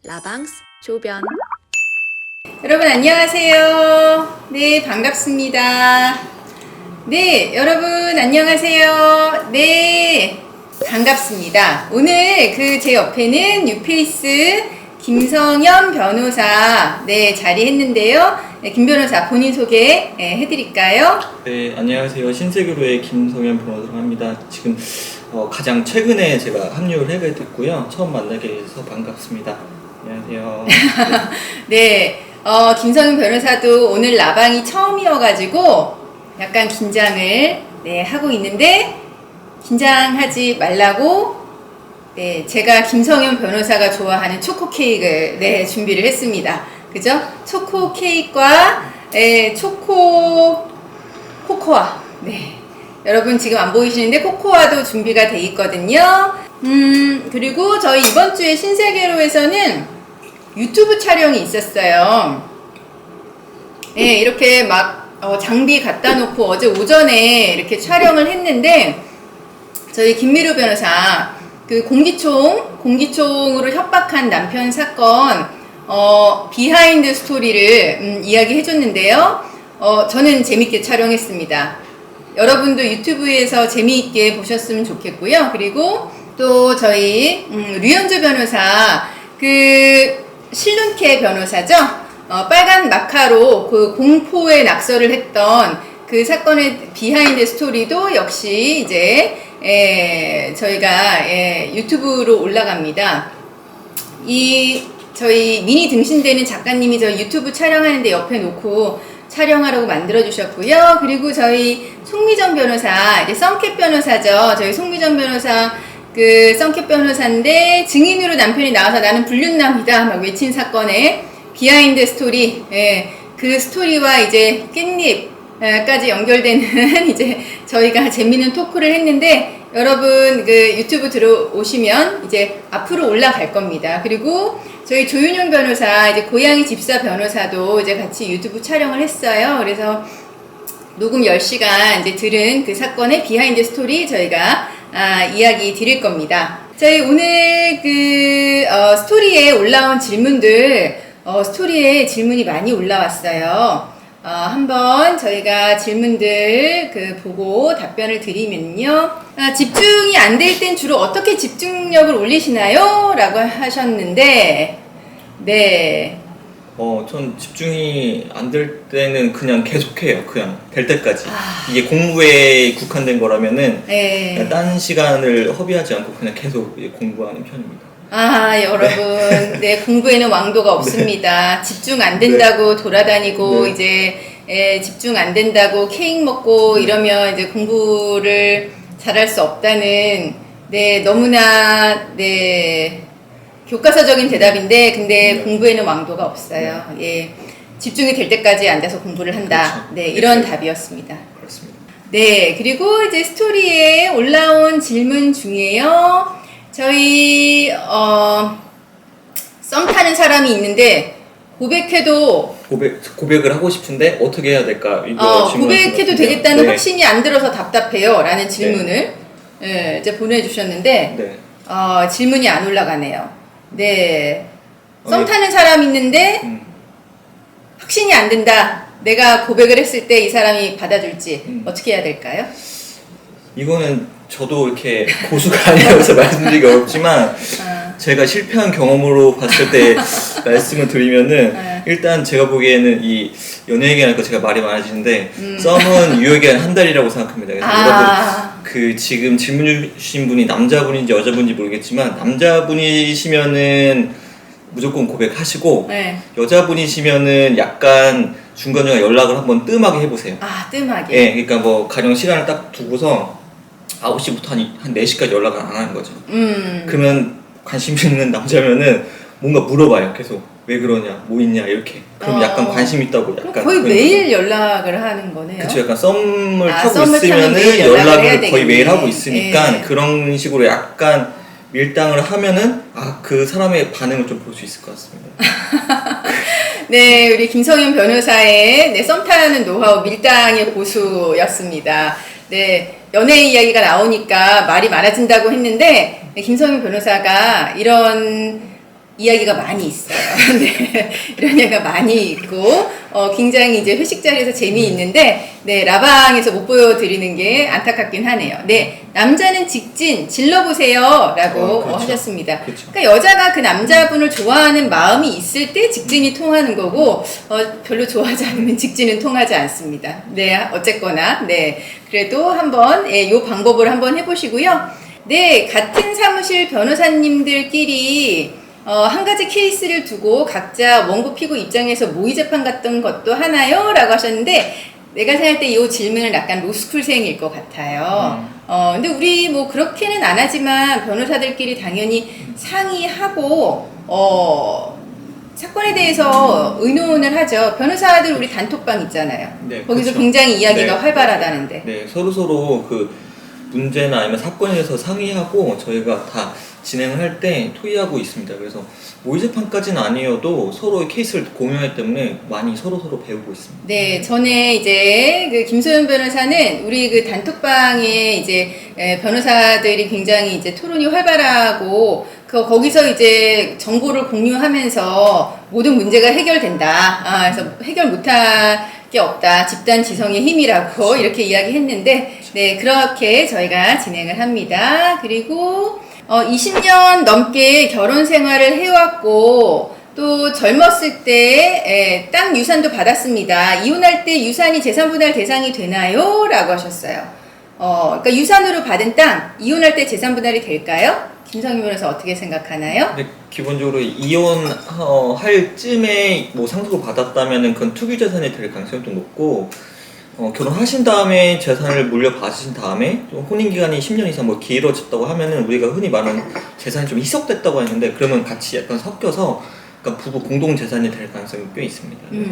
라방스 조변. 여러분 안녕하세요. 네, 반갑습니다. 네, 여러분 안녕하세요. 네, 반갑습니다. 오늘 제 옆에는 뉴페이스 김성현 변호사 자리했는데요. 김 변호사 본인 소개 해드릴까요? 네, 안녕하세요. 신세계로의 김성현 변호사라고 합니다. 지금 가장 최근에 제가 합류를 하게 됐고요. 처음 만나게 돼서 반갑습니다. 안녕하세요. 네, 김성현 변호사도 오늘 라방이 처음이어가지고 약간 긴장을 하고 있는데 긴장하지 말라고 제가 김성현 변호사가 좋아하는 초코 케이크를 준비를 했습니다. 그죠? 초코 케이크와 코코아. 여러분 지금 안 보이시는데 코코아도 준비가 돼 있거든요. 그리고 저희 이번 주에 신세계로에서는 유튜브 촬영이 있었어요. 이렇게 막 장비 갖다 놓고 어제 오전에 이렇게 촬영을 했는데 저희 김미루 변호사 공기총으로 협박한 남편 사건 비하인드 스토리를 이야기해 줬는데요. 저는 재밌게 촬영했습니다. 여러분도 유튜브에서 재미있게 보셨으면 좋겠고요. 그리고 또 저희 류현주 변호사 실눈캐 변호사죠. 빨간 마카로 공포에 낙서를 했던 그 사건의 비하인드 스토리도 역시 이제 저희가 유튜브로 올라갑니다. 저희 미니 등신되는 작가님이 저희 유튜브 촬영하는데 옆에 놓고 촬영하라고 만들어주셨고요. 그리고 저희 송미정 변호사, 이제 썬캣 변호사죠. 저희 송미정 변호사, 썬캣 변호사인데 증인으로 남편이 나와서 나는 불륜남이다 막 외친 사건의 비하인드 스토리, 그 스토리와 이제 깻잎까지 연결되는 이제 저희가 재밌는 토크를 했는데 여러분 유튜브 들어오시면 이제 앞으로 올라갈 겁니다. 그리고 저희 조윤용 변호사, 이제 고양이 집사 변호사도 이제 같이 유튜브 촬영을 했어요. 그래서 녹음 10시간 이제 들은 그 사건의 비하인드 스토리 저희가 이야기 드릴 겁니다. 저희 오늘 스토리에 올라온 질문들, 스토리에 질문이 많이 올라왔어요. 한번 저희가 질문들 보고 답변을 드리면요. 집중이 안 될 땐 주로 어떻게 집중력을 올리시나요? 라고 하셨는데, 전 집중이 안 될 때는 그냥 계속해요. 그냥 될 때까지. 이게 공부에 국한된 거라면은 그냥 딴 시간을 허비하지 않고 그냥 계속 공부하는 편입니다. 여러분, 공부에는 왕도가 없습니다. 집중 안 된다고 돌아다니고, 이제, 집중 안 된다고 케이크 먹고 이러면 이제 공부를 잘할 수 없다는, 너무나, 교과서적인 대답인데, 근데 공부에는 왕도가 없어요. 집중이 될 때까지 앉아서 공부를 한다. 그렇죠. 이런 답이었습니다. 그렇습니다. 그리고 이제 스토리에 올라온 질문 중에요. 저희 썸 타는 사람이 있는데 고백을 하고 싶은데 어떻게 해야 될까? 이거 고백해도 되겠다는 확신이 안 들어서 답답해요 라는 질문을 이제 보내주셨는데 질문이 안 올라가네요. 썸 타는 사람 있는데 확신이 안 든다. 내가 고백을 했을 때 이 사람이 받아줄지 어떻게 해야 될까요? 이거는 저도 이렇게 고수가 아니라서 말씀드리기 어렵지만 제가 실패한 경험으로 봤을 때 말씀을 드리면은 일단 제가 보기에는 이 연예계라니까 제가 말이 많아지는데 썸은 유효기간 한 달이라고 생각합니다. 그래서 여러분 지금 질문 주신 분이 남자분인지 여자분인지 모르겠지만 남자분이시면은 무조건 고백하시고 여자분이시면은 약간 중간중간 연락을 한번 뜸하게 해보세요. 뜸하게? 그러니까 뭐 가령 시간을 딱 두고서 9시부터 한 4시까지 연락을 안 하는 거죠. 그러면 관심 있는 남자면은 뭔가 물어봐요. 계속 왜 그러냐, 뭐 있냐 이렇게. 그럼 약간 관심 있다고 약간 거의 매일 연락을 하는 거네요. 그쵸, 약간 썸을 타고 있으면은 연락을 거의 매일 하고 있으니까 그런 식으로 약간 밀당을 하면은 그 사람의 반응을 좀 볼 수 있을 것 같습니다. 우리 김성현 변호사의 썸 타는 노하우 밀당의 고수였습니다. 연애 이야기가 나오니까 말이 많아진다고 했는데 김성현 변호사가 이런 이야기가 많이 있어요. 네, 이런 얘기가 많이 있고, 굉장히 이제 회식 자리에서 재미있는데, 네, 라방에서 못 보여드리는 게 안타깝긴 하네요. 네, 남자는 직진, 질러보세요. 라고 그렇죠. 하셨습니다. 그렇죠. 그러니까 여자가 그 남자분을 좋아하는 마음이 있을 때 직진이 통하는 거고, 별로 좋아하지 않으면 직진은 통하지 않습니다. 네, 어쨌거나, 네. 그래도 한번, 예, 요 방법을 한번 해보시고요. 네, 같은 사무실 변호사님들끼리 한 가지 케이스를 두고 각자 원고 피고 입장에서 모의 재판 같은 것도 하나요? 라고 하셨는데, 내가 생각할 때 이 질문은 약간 로스쿨생일 것 같아요. 근데 우리 뭐 그렇게는 안 하지만 변호사들끼리 당연히 상의하고, 사건에 대해서 의논을 하죠. 변호사들 우리 단톡방 있잖아요. 네, 거기서 그렇죠. 굉장히 이야기가 네. 활발하다는데. 네, 서로 그 문제나 아니면 사건에 대해서 상의하고 저희가 다 진행을 할 때 토의하고 있습니다. 그래서 모의 재판까지는 아니어도 서로의 케이스를 공유하기 때문에 많이 서로 배우고 있습니다. 네, 전에 이제 그 김소연 변호사는 우리 그 단톡방에 이제 변호사들이 굉장히 이제 토론이 활발하고 거기서 이제 정보를 공유하면서 모든 문제가 해결된다. 그래서 해결 못할 게 없다. 집단 지성의 힘이라고 이렇게 이야기했는데, 네, 그렇게 저희가 진행을 합니다. 그리고 20년 넘게 결혼 생활을 해왔고, 또 젊었을 때 땅 유산도 받았습니다. 이혼할 때 유산이 재산분할 대상이 되나요? 라고 하셨어요. 그러니까 유산으로 받은 땅, 이혼할 때 재산분할이 될까요? 김성희 변호사 어떻게 생각하나요? 네, 기본적으로 이혼할 쯤에 뭐 상속을 받았다면은 그건 투기 재산이 될 가능성이 좀 높고, 결혼하신 다음에 재산을 물려받으신 다음에 좀 혼인 기간이 10년 이상 뭐 길어졌다고 하면은 우리가 흔히 말하는 재산이 좀 희석됐다고 하는데, 그러면 같이 약간 섞여서 그러니까 부부 공동 재산이 될 가능성이 꽤 있습니다. 그래서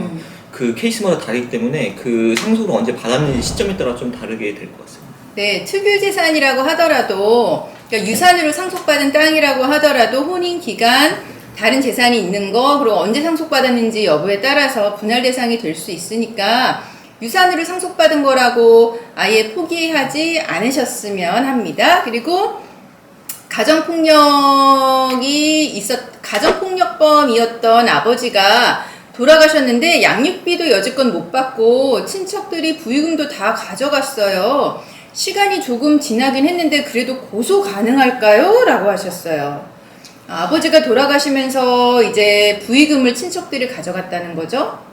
그 케이스마다 다르기 때문에 그 상속을 언제 받았는지 시점에 따라 좀 다르게 될 것 같습니다. 네, 특유 재산이라고 하더라도, 그러니까 유산으로 상속받은 땅이라고 하더라도 혼인 기간, 다른 재산이 있는 거, 그리고 언제 상속받았는지 여부에 따라서 분할 대상이 될 수 있으니까 유산으로 상속받은 거라고 아예 포기하지 않으셨으면 합니다. 그리고 가정폭력범이었던 아버지가 돌아가셨는데 양육비도 여지껏 못 받고 친척들이 부의금도 다 가져갔어요. 시간이 조금 지나긴 했는데 그래도 고소 가능할까요? 라고 하셨어요. 아버지가 돌아가시면서 이제 부의금을 친척들이 가져갔다는 거죠?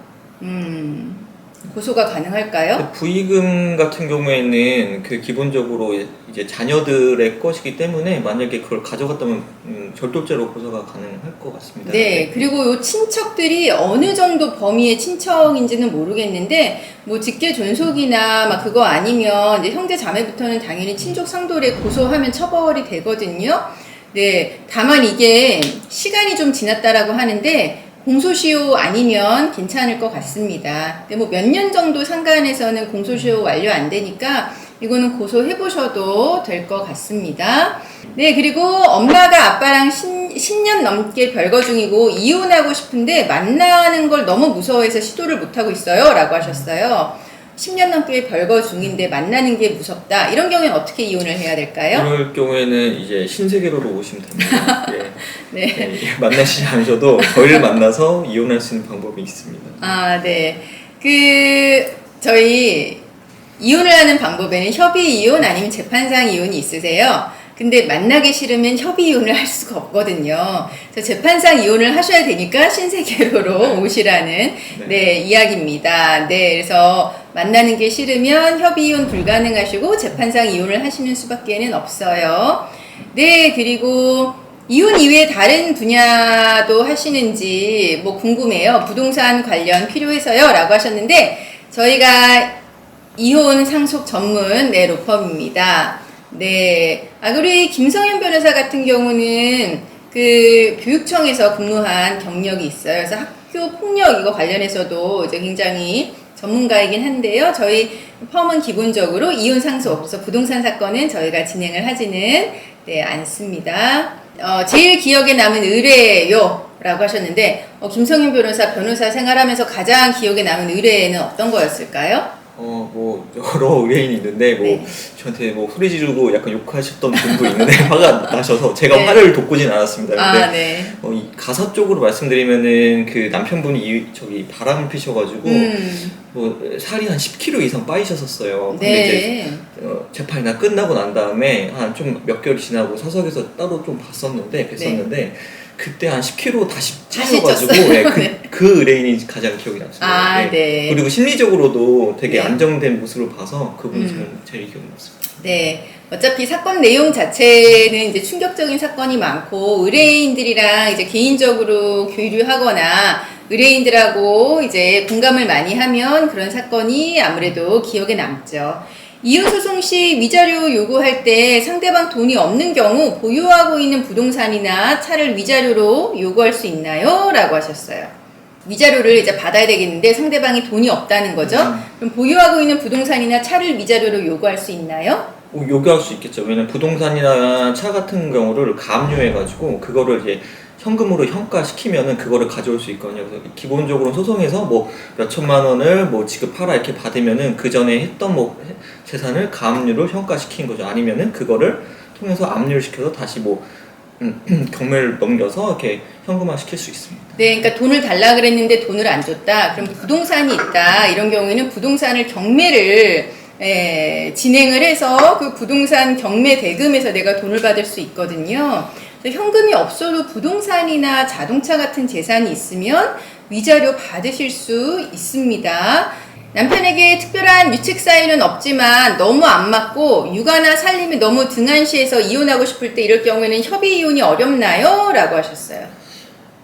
고소가 가능할까요? 부의금 같은 경우에는 그 기본적으로 이제 자녀들의 것이기 때문에 만약에 그걸 가져갔다면 절도죄로 고소가 가능할 것 같습니다. 네, 그리고 요 친척들이 어느 정도 범위의 친척인지는 모르겠는데 뭐 직계 존속이나 막 그거 아니면 이제 형제 자매부터는 당연히 친족 상돌에 고소하면 처벌이 되거든요. 네, 다만 이게 시간이 좀 지났다라고 하는데 공소시효 아니면 괜찮을 것 같습니다. 근데 뭐 몇 년 정도 상간에서는 공소시효 완료 안 되니까 이거는 고소해보셔도 될 것 같습니다. 네, 그리고 엄마가 아빠랑 10년 넘게 별거 중이고 이혼하고 싶은데 만나는 걸 너무 무서워해서 시도를 못하고 있어요. 라고 하셨어요. 10년 넘게 별거 중인데 만나는 게 무섭다. 이런 경우에는 어떻게 이혼을 해야 될까요? 그럴 경우에는 이제 신세계로로 오시면 됩니다. 네. 네. 네, 만나시지 않으셔도 저희를 만나서 이혼할 수 있는 방법이 있습니다. 아, 네. 저희 이혼을 하는 방법에는 협의 이혼 아니면 재판상 이혼이 있으세요. 근데 만나기 싫으면 협의 이혼을 할 수가 없거든요. 그래서 재판상 이혼을 하셔야 되니까 신세계로로 오시라는 네, 이야기입니다. 네, 그래서 만나는 게 싫으면 협의 이혼 불가능하시고 재판상 이혼을 하시는 수밖에는 없어요. 네, 그리고 이혼 이외에 다른 분야도 하시는지 뭐 궁금해요. 부동산 관련 필요해서요. 라고 하셨는데 저희가 이혼 상속 전문 네, 로펌입니다. 네. 우리 김성현 변호사 같은 경우는 그 교육청에서 근무한 경력이 있어요. 그래서 학교 폭력 이거 관련해서도 이제 굉장히 전문가이긴 한데요. 저희 펌은 기본적으로 이혼 상속, 그래서 부동산 사건은 저희가 진행을 하지는 네, 않습니다. 제일 기억에 남은 의뢰요 라고 하셨는데 김성현 변호사 생활하면서 가장 기억에 남은 의뢰는 어떤 거였을까요? 뭐 여러 의뢰인이 있는데 뭐 네. 저한테 뭐 소리 지르고 약간 욕하셨던 분도 있는데 화가 나셔서 제가 네. 화를 돋구진 않았습니다. 근데 네. 이 가사 쪽으로 말씀드리면은 그 남편분이 저기 바람을 피셔가지고 뭐 살이 한 10kg 이상 빠지셨었어요. 근데 네. 이제 재판이 다 끝나고 난 다음에 한 좀 몇 개월 지나고 사석에서 따로 좀 뵀었는데 그때 한 10kg 다시 찌셔가지고 그 의뢰인이 가장 기억이 남습니다. 네. 그리고 심리적으로도 되게 네. 안정된 모습을 봐서 그분이 제일 기억이 남습니다. 네. 어차피 사건 내용 자체는 이제 충격적인 사건이 많고 의뢰인들이랑 이제 개인적으로 교류하거나 의뢰인들하고 이제 공감을 많이 하면 그런 사건이 아무래도 기억에 남죠. 이혼소송 시 위자료 요구할 때 상대방 돈이 없는 경우 보유하고 있는 부동산이나 차를 위자료로 요구할 수 있나요? 라고 하셨어요. 위자료를 이제 받아야 되겠는데 상대방이 돈이 없다는 거죠. 그럼 보유하고 있는 부동산이나 차를 위자료로 요구할 수 있나요? 요구할 수 있겠죠. 왜냐면 부동산이나 차 같은 경우를 가압류해가지고 그거를 이제 현금으로 현가시키면은 그거를 가져올 수 있거든요. 그래서 기본적으로 소송에서 뭐 몇천만 원을 뭐 지급하라 이렇게 받으면은 그 전에 했던 뭐 재산을 가압류로 현가시킨 거죠. 아니면은 그거를 통해서 압류를 시켜서 다시 뭐 경매를 넘겨서 이렇게 현금화 시킬 수 있습니다. 네, 그러니까 돈을 달라 그랬는데 돈을 안 줬다. 그럼 부동산이 있다. 이런 경우에는 부동산을 경매를 진행을 해서 그 부동산 경매 대금에서 내가 돈을 받을 수 있거든요. 그래서 현금이 없어도 부동산이나 자동차 같은 재산이 있으면 위자료 받으실 수 있습니다. 남편에게 특별한 유책 사유는 없지만 너무 안 맞고 육아나 살림이 너무 등한시해서 이혼하고 싶을 때 이럴 경우에는 협의 이혼이 어렵나요? 라고 하셨어요.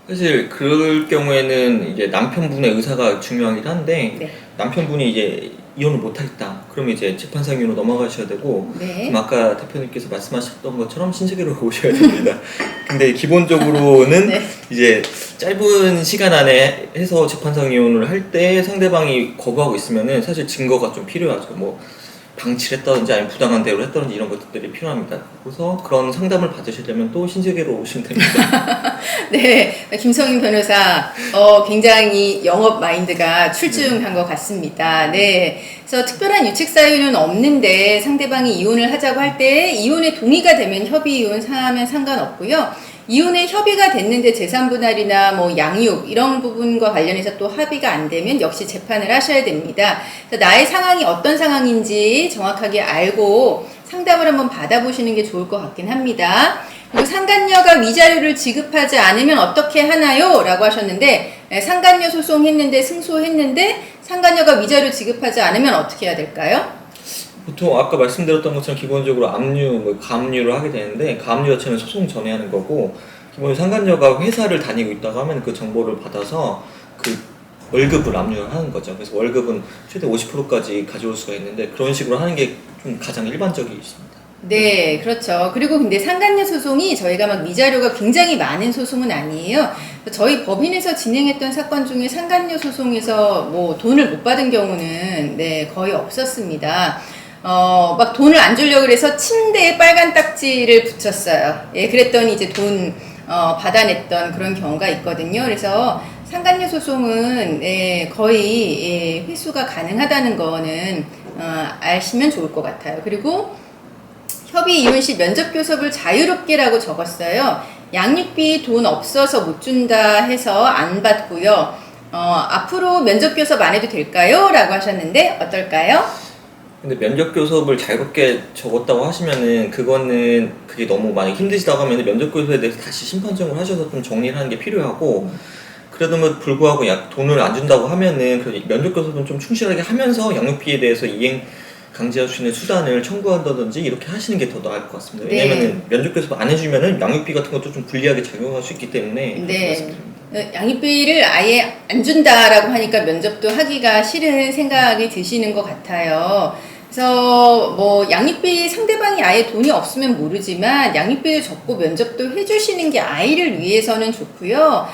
사실 그럴 경우에는 이제 남편분의 의사가 중요하긴 한데 남편분이 이제 이혼을 못하겠다. 그러면 이제 재판상으로 넘어가셔야 되고 그럼 아까 대표님께서 말씀하셨던 것처럼 신세계로 오셔야 됩니다. 근데 기본적으로는 이제 짧은 시간 안에 해서 재판상 이혼을 할 때 상대방이 거부하고 있으면은 사실 증거가 좀 필요하죠. 뭐 방치를 했다든지 아니면 부당한 대우를 했다든지 이런 것들이 필요합니다. 그래서 그런 상담을 받으시려면 또 신세계로 오시면 됩니다. 네, 김성인 변호사 굉장히 영업 마인드가 출중한 것 같습니다. 네, 그래서 특별한 유책 사유는 없는데 상대방이 이혼을 하자고 할 때 이혼에 동의가 되면 협의 이혼 하면 상관없고요. 이혼에 협의가 됐는데 재산 분할이나 뭐 양육 이런 부분과 관련해서 또 합의가 안 되면 역시 재판을 하셔야 됩니다. 그래서 나의 상황이 어떤 상황인지 정확하게 알고 상담을 한번 받아보시는 게 좋을 것 같긴 합니다. 그리고 상간녀가 위자료를 지급하지 않으면 어떻게 하나요? 라고 하셨는데 상간녀 소송했는데 승소했는데 상간녀가 위자료 지급하지 않으면 어떻게 해야 될까요? 보통 아까 말씀드렸던 것처럼 기본적으로 압류, 뭐 가압류를 하게 되는데 가압류 자체는 소송 전에 하는 거고 기본적으로 상간녀가 회사를 다니고 있다고 하면 그 정보를 받아서 그 월급을 압류를 하는 거죠. 그래서 월급은 최대 50%까지 가져올 수가 있는데 그런 식으로 하는 게 좀 가장 일반적이십니다. 네, 그렇죠. 그리고 근데 상간녀 소송이 저희가 막 위자료가 굉장히 많은 소송은 아니에요. 저희 법인에서 진행했던 사건 중에 상간녀 소송에서 뭐 돈을 못 받은 경우는 거의 없었습니다. 막 돈을 안 주려고 그래서 침대에 빨간 딱지를 붙였어요. 그랬더니 이제 돈 받아냈던 그런 경우가 있거든요. 그래서 상간녀 소송은 거의 회수가 가능하다는 거는 아시면 좋을 것 같아요. 그리고 협의 이혼 시 면접 교섭을 자유롭게라고 적었어요. 양육비 돈 없어서 못 준다 해서 안 받고요. 앞으로 면접 교섭 안 해도 될까요? 라고 하셨는데 어떨까요? 근데 면접 교섭을 자유롭게 적었다고 하시면은 그게 너무 많이 힘드시다고 하면은 면접 교섭에 대해서 다시 심판정을 하셔서 좀 정리를 하는 게 필요하고 그래도 불구하고 돈을 안 준다고 하면은 그 면접 교섭은 좀 충실하게 하면서 양육비에 대해서 이행 강제할 수 있는 수단을 청구한다든지 이렇게 하시는 게 더 나을 것 같습니다. 왜냐면은 면접 교섭 안 해주면은 양육비 같은 것도 좀 불리하게 작용할 수 있기 때문에 양육비를 아예 안 준다라고 하니까 면접도 하기가 싫은 생각이 드시는 것 같아요. 그래서 뭐 양육비 상대방이 아예 돈이 없으면 모르지만 양육비를 적고 면접도 해주시는 게 아이를 위해서는 좋고요.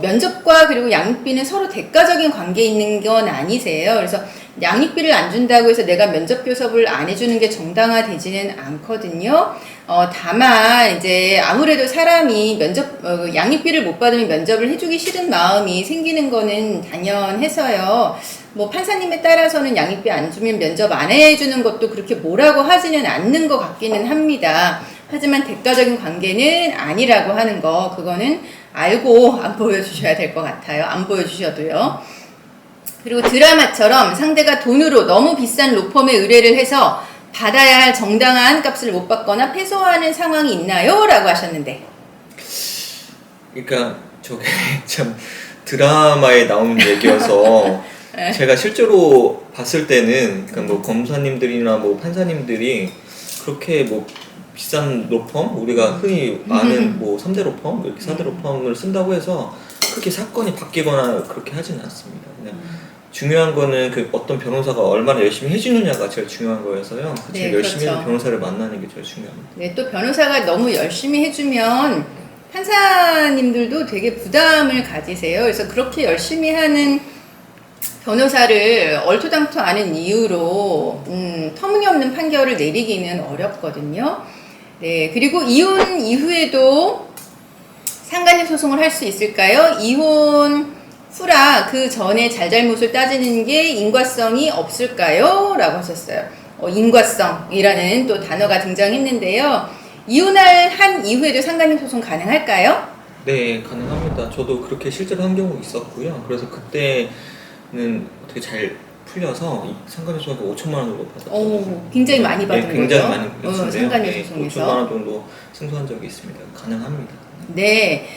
면접과 그리고 양육비는 서로 대가적인 관계에 있는 건 아니세요. 그래서 양육비를 안 준다고 해서 내가 면접 교섭을 안 해주는 게 정당화되지는 않거든요. 다만 이제 아무래도 사람이 양육비를 못 받으면 면접을 해주기 싫은 마음이 생기는 거는 당연해서요. 뭐 판사님에 따라서는 양육비 안 주면 면접 안 해주는 것도 그렇게 뭐라고 하지는 않는 것 같기는 합니다. 하지만 대가적인 관계는 아니라고 하는 거, 그거는 알고 안 보여주셔야 될 것 같아요. 안 보여주셔도요. 그리고 드라마처럼 상대가 돈으로 너무 비싼 로펌에 의뢰를 해서 받아야 할 정당한 값을 못 받거나 패소하는 상황이 있나요? 라고 하셨는데. 그러니까 저게 참 드라마에 나오는 얘기여서 제가 실제로 봤을 때는 그러니까 뭐 검사님들이나 뭐 판사님들이 그렇게 뭐 비싼 로펌, 우리가 흔히 아는 뭐 3대 로펌, 이렇게 4대 로펌을 쓴다고 해서 크게 사건이 바뀌거나 그렇게 하지는 않습니다. 그냥 중요한 거는 그 어떤 변호사가 얼마나 열심히 해주느냐가 제일 중요한 거여서요. 네, 제일 열심히 그렇죠. 해준 변호사를 만나는 게 제일 중요합니다. 네, 또 변호사가 너무 열심히 해주면 판사님들도 되게 부담을 가지세요. 그래서 그렇게 열심히 하는 변호사를 얼토당토 않은 이유로 터무니없는 판결을 내리기는 어렵거든요. 네, 그리고 이혼 이후에도 상간녀 소송을 할 수 있을까요? 이혼 후라 그 전에 잘잘못을 따지는 게 인과성이 없을까요? 라고 하셨어요. 인과성이라는 또 단어가 등장했는데요. 이혼을 한 이후에도 상간녀 소송 가능할까요? 네, 가능합니다. 저도 그렇게 실제로 한 경우 있었고요. 그래서 그때는 어떻게 잘 풀려서 상간녀 소송에서 5천만 원 정도 받았죠. 굉장히 많이 받은 네, 거죠? 굉장히 많이 받았는데요. 상간녀 네, 소송에서. 5천만 원 정도 승소한 적이 있습니다. 가능합니다. 네,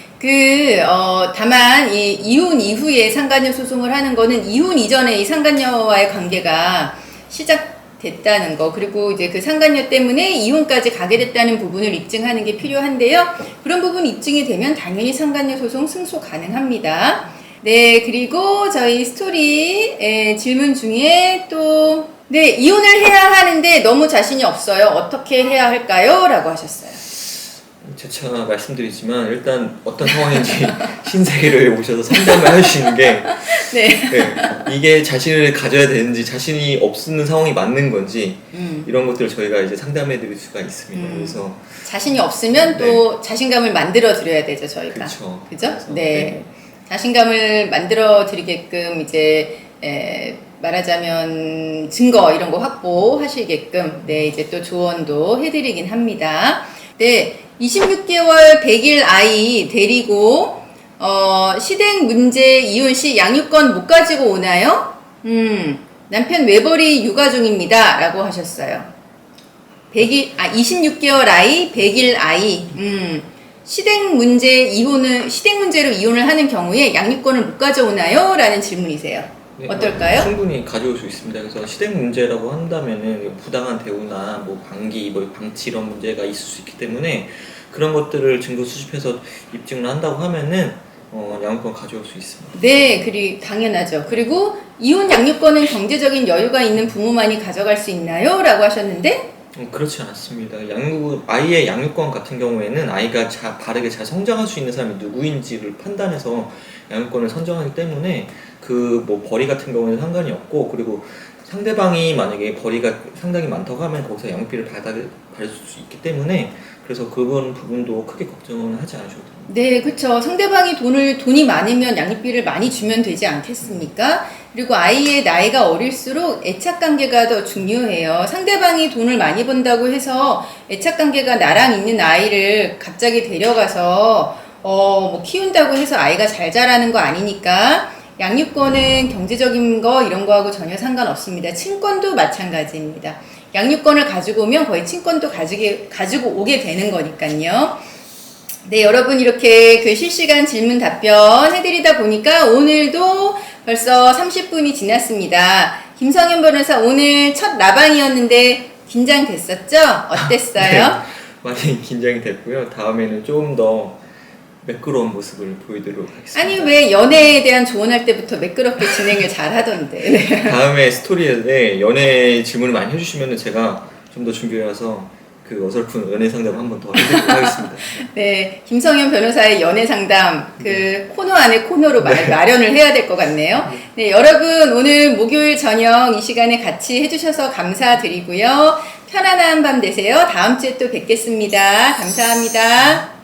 다만, 이혼 이후에 상간녀 소송을 하는 거는 이혼 이전에 이 상간녀와의 관계가 시작됐다는 거, 그리고 이제 그 상간녀 때문에 이혼까지 가게 됐다는 부분을 입증하는 게 필요한데요. 그런 부분 입증이 되면 당연히 상간녀 소송 승소 가능합니다. 네, 그리고 저희 스토리 질문 중에 또, 네, 이혼을 해야 하는데 너무 자신이 없어요. 어떻게 해야 할까요? 라고 하셨어요. 재차 말씀드리지만 일단 어떤 상황인지 신세계를 오셔서 상담을 하시는 게 네. 네, 이게 자신을 가져야 되는지 자신이 없는 상황이 맞는 건지 이런 것들을 저희가 이제 상담해 드릴 수가 있습니다. 그래서 자신이 없으면 또 자신감을 만들어 드려야 되죠, 저희가. 그렇죠. 그죠? 그래서, 네. 자신감을 만들어 드리게끔 이제 말하자면 증거 이런 거 확보하시게끔 네, 이제 또 조언도 해 드리긴 합니다. 네. 26개월 100일 아이 데리고 시댁 문제 이혼 시 양육권 못 가지고 오나요? 남편 외벌이 육아 중입니다. 라고 하셨어요. 26개월 아이, 100일 아이. 시댁 문제로 이혼을 하는 경우에 양육권을 못 가져오나요? 라는 질문이세요. 네, 어떨까요? 충분히 가져올 수 있습니다. 그래서 시댁 문제라고 한다면은 부당한 대우나 뭐 방기, 뭐 방치 이런 문제가 있을 수 있기 때문에 그런 것들을 증거 수집해서 입증을 한다고 하면은 양육권 가져올 수 있습니다. 네, 당연하죠. 그리고 이혼 양육권은 경제적인 여유가 있는 부모만이 가져갈 수 있나요? 라고 하셨는데 그렇지 않습니다. 아이의 양육권 같은 경우에는 아이가 바르게 잘 성장할 수 있는 사람이 누구인지를 판단해서 양육권을 선정하기 때문에 그 뭐 벌이 같은 경우에는 상관이 없고, 그리고 상대방이 만약에 벌이가 상당히 많다고 하면 거기서 양육비를 받을 수 있기 때문에 그래서 그런 부분도 크게 걱정은 하지 않으셔도 됩니다. 네, 그렇죠. 상대방이 돈이 많으면 양육비를 많이 주면 되지 않겠습니까? 그리고 아이의 나이가 어릴수록 애착관계가 더 중요해요. 상대방이 돈을 많이 번다고 해서 애착관계가 나랑 있는 아이를 갑자기 데려가서 뭐 키운다고 해서 아이가 잘 자라는 거 아니니까 양육권은 경제적인 거 이런 거하고 전혀 상관없습니다. 친권도 마찬가지입니다. 양육권을 가지고 오면 거의 친권도 가지고 오게 되는 거니까요. 네, 여러분 이렇게 그 실시간 질문 답변 해드리다 보니까 오늘도 벌써 30분이 지났습니다. 김성현 변호사 오늘 첫 라방이었는데 긴장됐었죠? 어땠어요? 네, 많이 긴장이 됐고요. 다음에는 좀 더 매끄러운 모습을 보여드리도록 하겠습니다. 아니 왜 연애에 대한 조언할 때부터 매끄럽게 진행을 잘 하던데. 네. 다음에 스토리에 연애 질문을 많이 해주시면 제가 좀 더 준비해서 그 어설픈 연애 상담 한 번 더 해드리도록 하겠습니다. 네, 김성현 변호사의 연애 상담 그 코너 안에 코너로 마련을 해야 될 것 같네요. 네, 여러분 오늘 목요일 저녁 이 시간에 같이 해주셔서 감사드리고요. 편안한 밤 되세요. 다음 주에 또 뵙겠습니다. 감사합니다.